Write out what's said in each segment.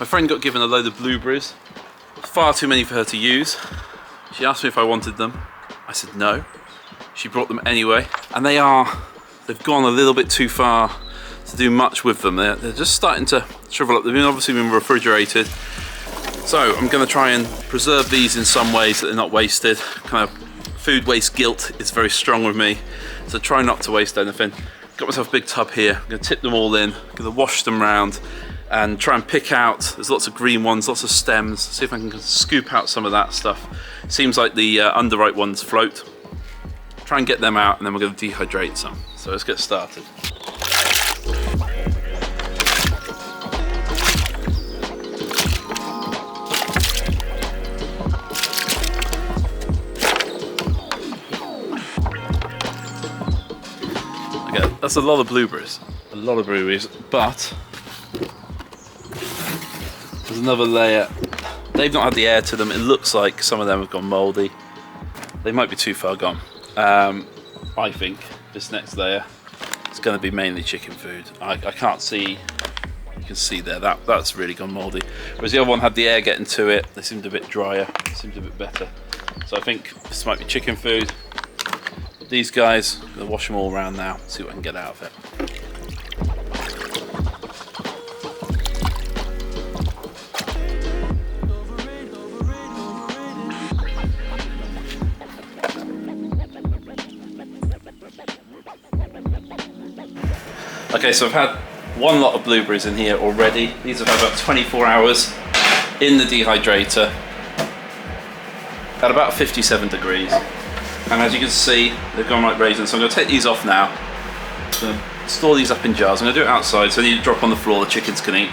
My friend got given a load of blueberries, far too many for her to use. She asked me if I wanted them. I said no. She brought them anyway, and they've gone a little bit too far to do much with them. They're just starting to shrivel up. They've obviously been refrigerated. So I'm going to try and preserve these in some way so they're not wasted. Kind of food waste guilt is very strong with me, so try not to waste anything. Got myself a big tub here. I'm going to tip them all in. I'm going to wash them round and try and pick out, there's lots of green ones, lots of stems, see if I can scoop out some of that stuff. Seems like the underripe ones float. Try and get them out, and then we're going to dehydrate some. So let's get started. Okay, that's a lot of blueberries. But there's another layer. They've not had the air to them. It looks like some of them have gone mouldy. They might be too far gone. I think this next layer is going to be mainly chicken food. I can't see, you can see there, that's really gone mouldy. Whereas the other one had the air getting to it. They seemed a bit drier, seemed a bit better. So I think this might be chicken food. These guys, I'm going to wash them all around now, see what I can get out of it. Okay, so I've had one lot of blueberries in here already. These have had about 24 hours in the dehydrator at about 57 degrees. And as you can see, they've gone like raisins. So I'm going to take these off now. I'm going to store these up in jars. I'm going to do it outside so they need to drop on the floor, the chickens can eat.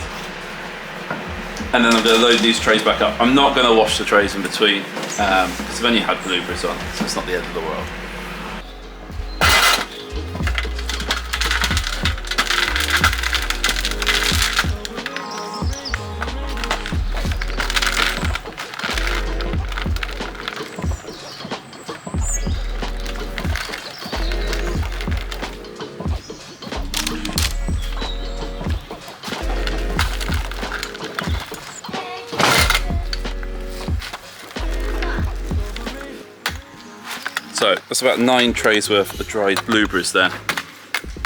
And then I'm going to load these trays back up. I'm not going to wash the trays in between because I've only had blueberries on, so it's not the end of the world. So that's about 9 trays worth of dried blueberries there.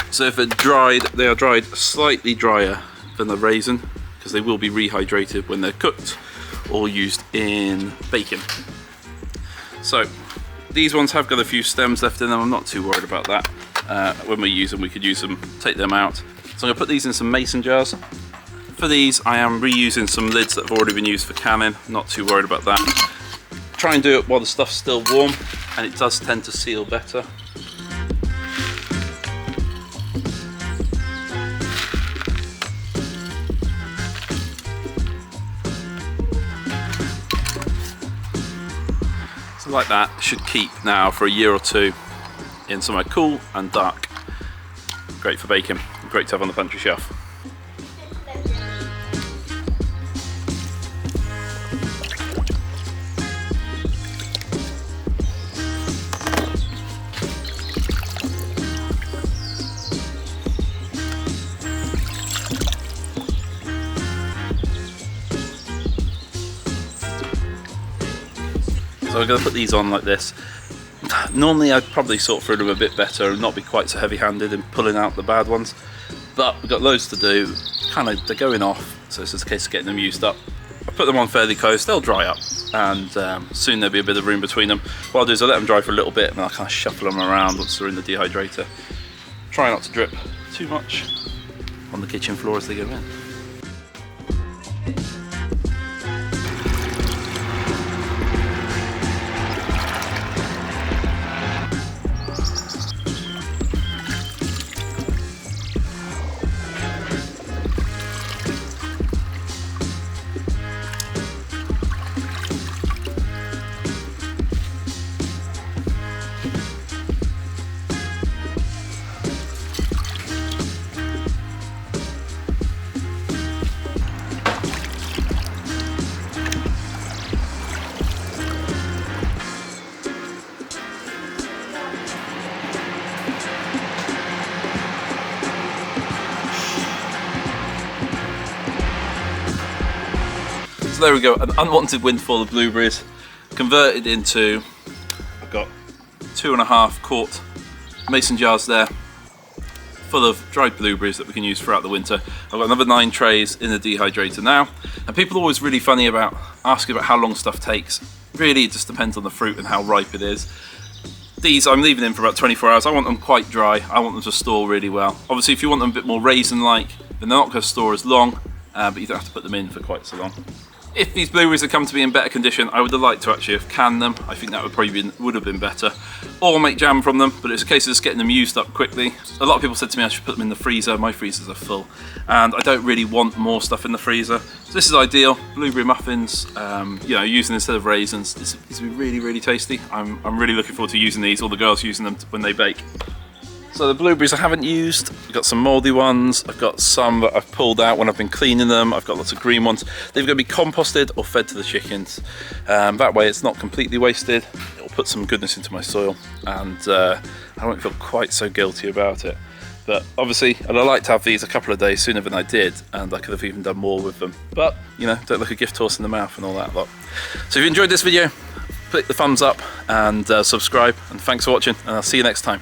So if they're dried, they are dried slightly drier than the raisin because they will be rehydrated when they're cooked or used in baking. So these ones have got a few stems left in them. I'm not too worried about that. When we use them, we could use them, take them out. So I'm going to put these in some mason jars. For these, I am reusing some lids that have already been used for canning. Not too worried about that. Try and do it while the stuff's still warm, and it does tend to seal better. So like that, should keep now for a year or two in somewhere cool and dark. Great for baking, great to have on the pantry shelf. So I'm going to put these on like this. Normally I'd probably sort through them a bit better and not be quite so heavy-handed in pulling out the bad ones, but we've got loads to do. They're going off, so it's just a case of getting them used up. I put them on fairly close, they'll dry up, and soon there'll be a bit of room between them. What I'll do is I'll let them dry for a little bit and I'll kind of shuffle them around once they're in the dehydrator. Try not to drip too much on the kitchen floor as they go in. there we go, an unwanted windfall of blueberries converted into, I've got 2.5 quart mason jars there full of dried blueberries that we can use throughout the winter. I've got another 9 trays in the dehydrator now, and people are always really funny about asking about how long stuff takes. Really, it just depends on the fruit and how ripe it is. These I'm leaving in for about 24 hours. I want them quite dry. I want them to store really well. Obviously, if you want them a bit more raisin-like, then they're not going to store as long, but you don't have to put them in for quite so long. If these blueberries had come to me in better condition, I would have liked to actually have canned them. I think that would have been better. Or make jam from them, but it's a case of just getting them used up quickly. A lot of people said to me I should put them in the freezer. My freezers are full, and I don't really want more stuff in the freezer. So this is ideal. Blueberry muffins, you know, using instead of raisins. This will be really, really tasty. I'm really looking forward to using these. All the girls using them when they bake. So the blueberries I haven't used, I've got some mouldy ones, I've got some that I've pulled out when I've been cleaning them, I've got lots of green ones. They're going to be composted or fed to the chickens. That way it's not completely wasted, it'll put some goodness into my soil, and I won't feel quite so guilty about it. But obviously I'd like to have these a couple of days sooner than I did, and I could have even done more with them. But, you know, don't look a gift horse in the mouth and all that lot. So if you enjoyed this video, click the thumbs up and subscribe, and thanks for watching, and I'll see you next time.